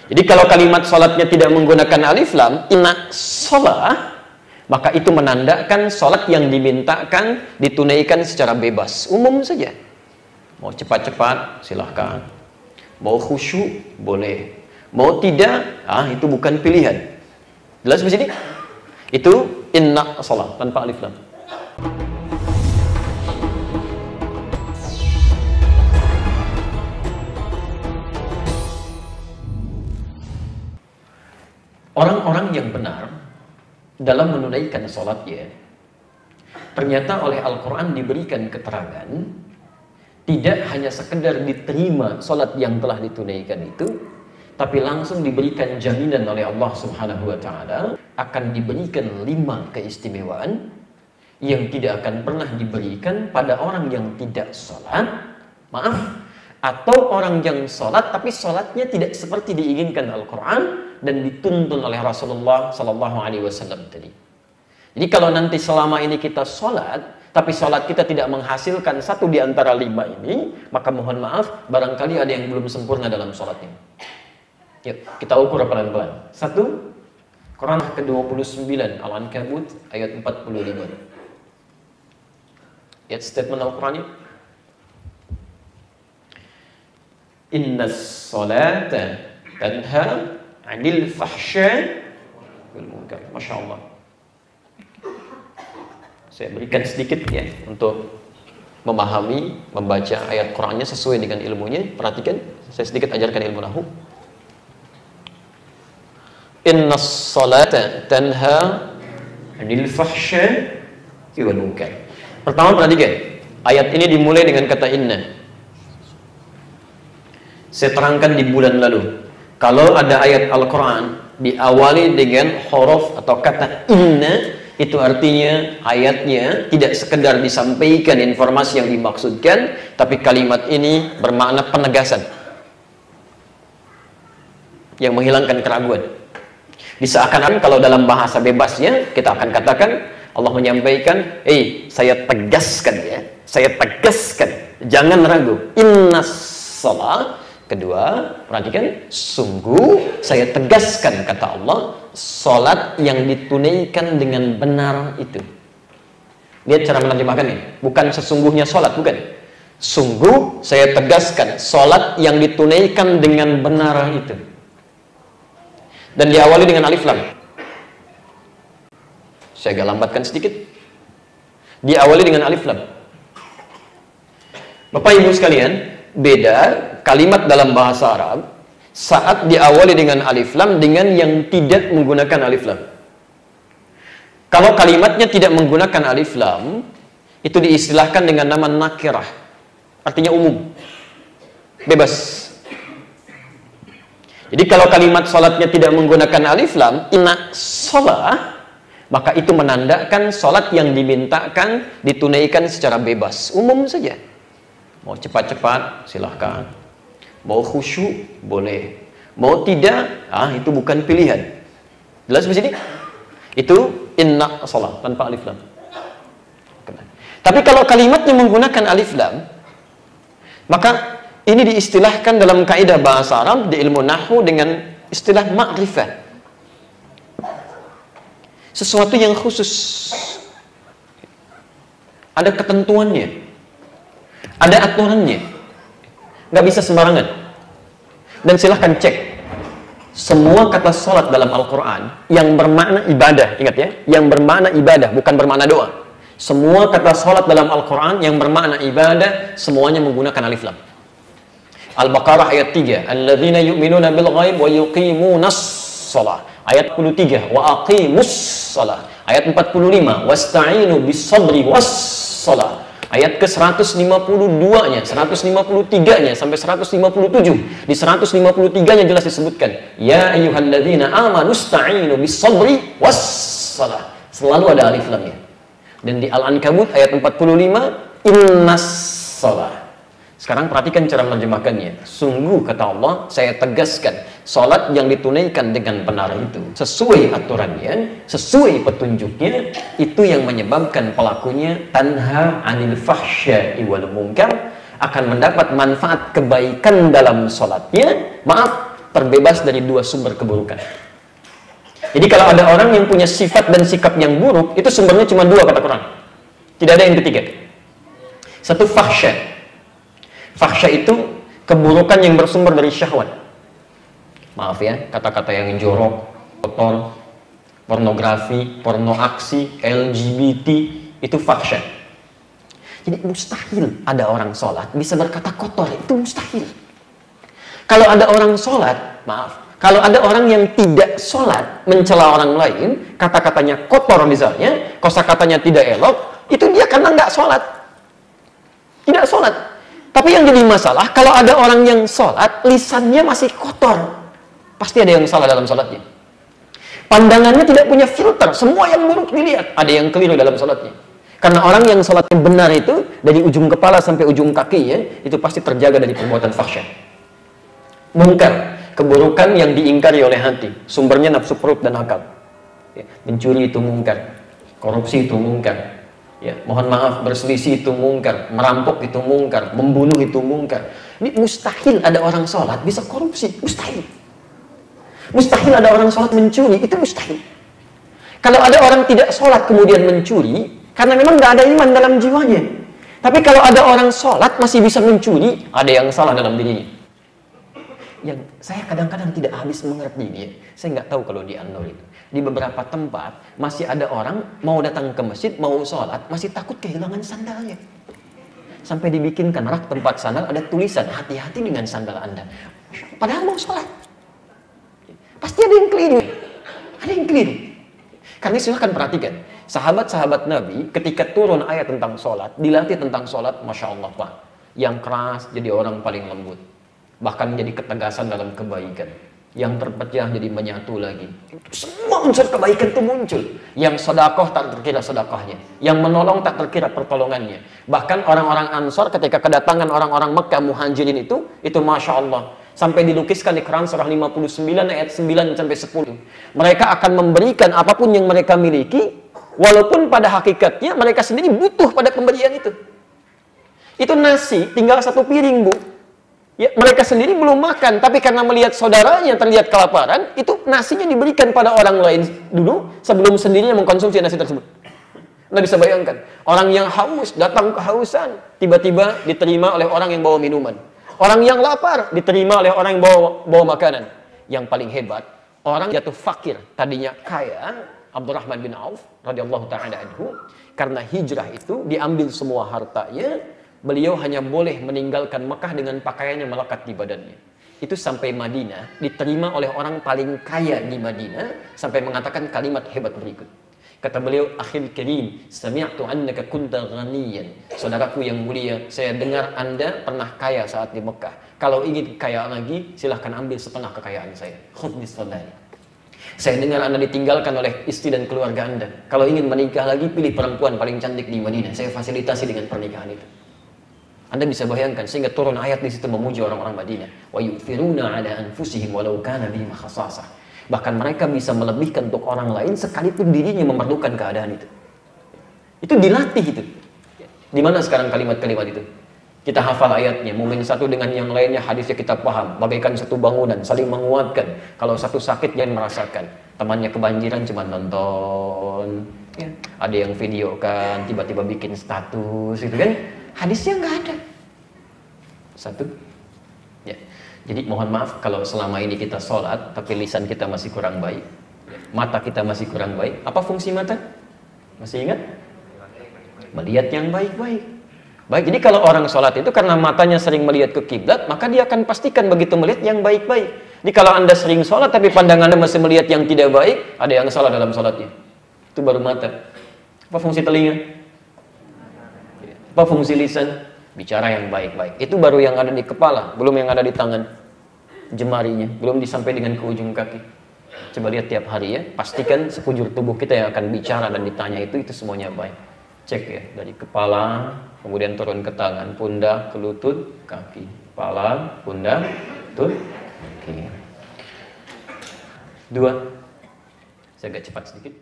Jadi kalau kalimat sholatnya tidak menggunakan alif lam, inna sholah, maka itu menandakan sholat yang dimintakan ditunaikan secara bebas, umum saja. Mau cepat-cepat, silahkan. Mau khusyuk, boleh. Mau tidak, itu bukan pilihan. Jelas di sini? Itu inna sholah, tanpa alif lam. Orang-orang yang benar dalam menunaikan sholatnya, ternyata oleh Al-Quran diberikan keterangan, tidak hanya sekedar diterima sholat yang telah ditunaikan itu, tapi langsung diberikan jaminan oleh Allah Subhanahu wa Ta'ala akan diberikan 5 keistimewaan yang tidak akan pernah diberikan pada orang yang tidak sholat, atau orang yang sholat tapi sholatnya tidak seperti diinginkan Al-Quran dan dituntun oleh Rasulullah Sallallahu Alaihi Wasallam tadi. Jadi kalau nanti selama ini kita sholat, tapi sholat kita tidak menghasilkan satu di antara 5 ini, maka mohon maaf, barangkali ada yang belum sempurna dalam sholatnya. Yuk, kita ukur pelan-pelan. 1, Quran ke-29, Al-Ankabut, ayat 45. Lihat statement Al-Quran. Inna sholata tanha 'anil fahsya wal munkar. Masya Allah. Saya berikan sedikit ya untuk memahami, membaca ayat Qurannya sesuai dengan ilmunya. Perhatikan, saya sedikit ajarkan ilmu nahwu. Inna sholata tanha 'anil fahsya wal munkar. Pertama perhatikan, ayat ini dimulai dengan kata inna. Saya terangkan di bulan lalu, kalau ada ayat Al-Quran diawali dengan huruf atau kata inna, itu artinya ayatnya tidak sekedar disampaikan informasi yang dimaksudkan, tapi kalimat ini bermakna penegasan yang menghilangkan keraguan. Diseakan-akan kalau dalam bahasa bebasnya kita akan katakan, Allah menyampaikan, saya tegaskan ya, saya tegaskan, jangan ragu, inna sholat. Kedua, perhatikan, sungguh saya tegaskan, kata Allah, sholat yang ditunaikan dengan benar itu. Lihat cara menerjemahkannya, bukan sesungguhnya sholat, bukan. Sungguh saya tegaskan, sholat yang ditunaikan dengan benar itu. Dan diawali dengan alif lam. Saya agak lambatkan sedikit. Diawali dengan alif lam. Bapak Ibu sekalian, beda kalimat dalam bahasa Arab saat diawali dengan alif lam dengan yang tidak menggunakan alif lam. Kalau kalimatnya tidak menggunakan alif lam, itu diistilahkan dengan nama nakirah, artinya umum, bebas. Jadi kalau kalimat sholatnya tidak menggunakan alif lam, inna sholah, maka itu menandakan sholat yang dimintakan ditunaikan secara bebas, umum saja. Mau cepat-cepat, silahkan. Mau khusyuk, boleh. Mau tidak, itu bukan pilihan. Jelas di sini? Itu inna sholah, tanpa alif lam. Tapi kalau kalimatnya menggunakan alif lam, maka ini diistilahkan dalam kaidah bahasa Arab, di ilmu nahwu dengan istilah ma'rifah. Sesuatu yang khusus. Ada ketentuannya. Ada aturannya, nggak bisa sembarangan. Dan silahkan cek semua kata sholat dalam Al-Quran yang bermakna ibadah, ingat ya, yang bermakna ibadah, bukan bermakna doa. Semua kata sholat dalam Al-Quran yang bermakna ibadah, semuanya menggunakan alif lam. Al-Baqarah ayat 3, alladzina yu'minuna bil ghaib wa yuqimunas shalah. Ayat 43, wa aqimus shalah. Ayat 45, wasta'inu bis sabri was shalah. Ayat ke-152-nya, 153-nya sampai 157. Di 153-nya jelas disebutkan, ya ayyuhalladzina amanu ista'inu bis sabri was shalah. Selalu ada alif lamnya. Dan di Al-Ankabut ayat 45, innas shalah. Sekarang perhatikan cara menerjemahkannya. Sungguh, kata Allah, saya tegaskan, sholat yang ditunaikan dengan benar itu sesuai aturannya, sesuai petunjuknya, itu yang menyebabkan pelakunya tanha 'anil fahsya'i wal munkar, akan mendapat manfaat kebaikan dalam sholatnya, terbebas dari dua sumber keburukan. Jadi kalau ada orang yang punya sifat dan sikap yang buruk, itu sumbernya cuma dua kata Quran. Tidak ada yang ketiga. Satu, fahsya. Fahsya itu keburukan yang bersumber dari syahwat. Maaf ya, kata-kata yang jorok, kotor, pornografi, porno aksi, LGBT, itu fahsya. Jadi mustahil ada orang sholat bisa berkata kotor, itu mustahil. Kalau ada orang sholat, maaf, kalau ada orang yang tidak sholat mencela orang lain, kata-katanya kotor misalnya, kosakatanya tidak elok, itu dia karena nggak sholat. Tidak sholat. Tapi yang jadi masalah, kalau ada orang yang sholat, lisannya masih kotor. Pasti ada yang salah dalam sholatnya. Pandangannya tidak punya filter, semua yang buruk dilihat. Ada yang keliru dalam sholatnya. Karena orang yang sholatnya benar itu, dari ujung kepala sampai ujung kakinya, itu pasti terjaga dari perbuatan fahsya. Mungkar, keburukan yang diingkari oleh hati, sumbernya nafsu perut dan akal. Ya, mencuri itu mungkar, korupsi itu mungkar, ya, mohon maaf, berselisih itu mungkar, merampok itu mungkar, membunuh itu mungkar. Ini mustahil ada orang sholat bisa korupsi, mustahil. Mustahil ada orang sholat mencuri, itu mustahil. Kalau ada orang tidak sholat kemudian mencuri, karena memang nggak ada iman dalam jiwanya. Tapi kalau ada orang sholat masih bisa mencuri, ada yang salah dalam dirinya. Yang saya kadang-kadang tidak habis mengerti dia. Saya nggak tahu kalau di An-Nur itu. Di beberapa tempat masih ada orang mau datang ke masjid, mau sholat, masih takut kehilangan sandalnya. Sampai dibikinkan rak tempat sandal ada tulisan, hati-hati dengan sandal Anda. Padahal mau sholat. Pasti ada yang keliru. Ada yang keliru. Karena silahkan perhatikan, sahabat-sahabat Nabi ketika turun ayat tentang sholat, dilatih tentang sholat, Masya Allah Pak. Yang keras jadi orang paling lembut. Bahkan menjadi ketegasan dalam kebaikan. Yang terpecah jadi menyatu lagi. Semua unsur kebaikan itu muncul. Yang sedekah tak terkira sedekahnya. Yang menolong tak terkira pertolongannya. Bahkan orang-orang Ansor ketika kedatangan orang-orang Mekah Muhajirin itu Masya Allah. Sampai dilukiskan di Quran surah 59 ayat 9 sampai 10. Mereka akan memberikan apapun yang mereka miliki, walaupun pada hakikatnya mereka sendiri butuh pada pemberian itu. Itu nasi, tinggal satu piring, Bu. Ya, mereka sendiri belum makan, tapi karena melihat saudaranya terlihat kelaparan, itu nasinya diberikan pada orang lain dulu, sebelum sendirinya mengkonsumsi nasi tersebut. Anda bisa bayangkan, orang yang haus, datang kehausan, tiba-tiba diterima oleh orang yang bawa minuman. Orang yang lapar diterima oleh orang yang bawa makanan. Yang paling hebat, orang jatuh fakir, tadinya kaya, Abdurrahman bin Auf radhiyallahu taala anhu, karena hijrah itu diambil semua hartanya, beliau hanya boleh meninggalkan Mekah dengan pakaian yang melekat di badannya. Itu sampai Madinah, diterima oleh orang paling kaya di Madinah, sampai mengatakan kalimat hebat berikut. Kata beliau, akhil karim, sami'tu annaka kunta ghaniyan. Saudaraku yang mulia, saya dengar Anda pernah kaya saat di Mekah. Kalau ingin kaya lagi, silahkan ambil setengah kekayaan saya. Khudh bisfadali. Saya dengar Anda ditinggalkan oleh istri dan keluarga Anda. Kalau ingin menikah lagi, pilih perempuan paling cantik di Madinah. Saya fasilitasi dengan pernikahan itu. Anda bisa bayangkan, sehingga turun ayat di situ memuji orang-orang Madinah. Wa yu'thiruna 'ala anfusihim walau kana bihim khassasah. Bahkan mereka bisa melebihkan untuk orang lain sekalipun dirinya memerlukan keadaan itu. Itu dilatih itu. Di mana sekarang kalimat-kalimat itu? Kita hafal ayatnya, mungkin satu dengan yang lainnya hadisnya kita paham, bagaikan satu bangunan, saling menguatkan. Kalau satu sakit jangan merasakan. Temannya kebanjiran cuma nonton. Ya. Ada yang videokan, tiba-tiba bikin status, gitu kan? Hadisnya nggak ada. Satu. Ya. Jadi mohon maaf kalau selama ini kita sholat, tapi lisan kita masih kurang baik. Mata kita masih kurang baik. Apa fungsi mata? Masih ingat? Melihat yang baik-baik. Baik, jadi kalau orang sholat itu karena matanya sering melihat ke kiblat, maka dia akan pastikan begitu melihat yang baik-baik. Jadi kalau Anda sering sholat tapi pandangan Anda masih melihat yang tidak baik, ada yang salah dalam sholatnya. Itu baru mata. Apa fungsi telinga? Apa fungsi lisan? Bicara yang baik-baik. Itu baru yang ada di kepala, belum yang ada di tangan, jemarinya, belum disampai dengan ke ujung kaki. Coba lihat tiap hari ya, pastikan sekujur tubuh kita yang akan bicara dan ditanya itu semuanya baik. Cek ya, dari kepala, kemudian turun ke tangan, pundak, ke lutut, kaki. Kepala, pundak, lutut, kaki. 2. Saya agak cepat sedikit.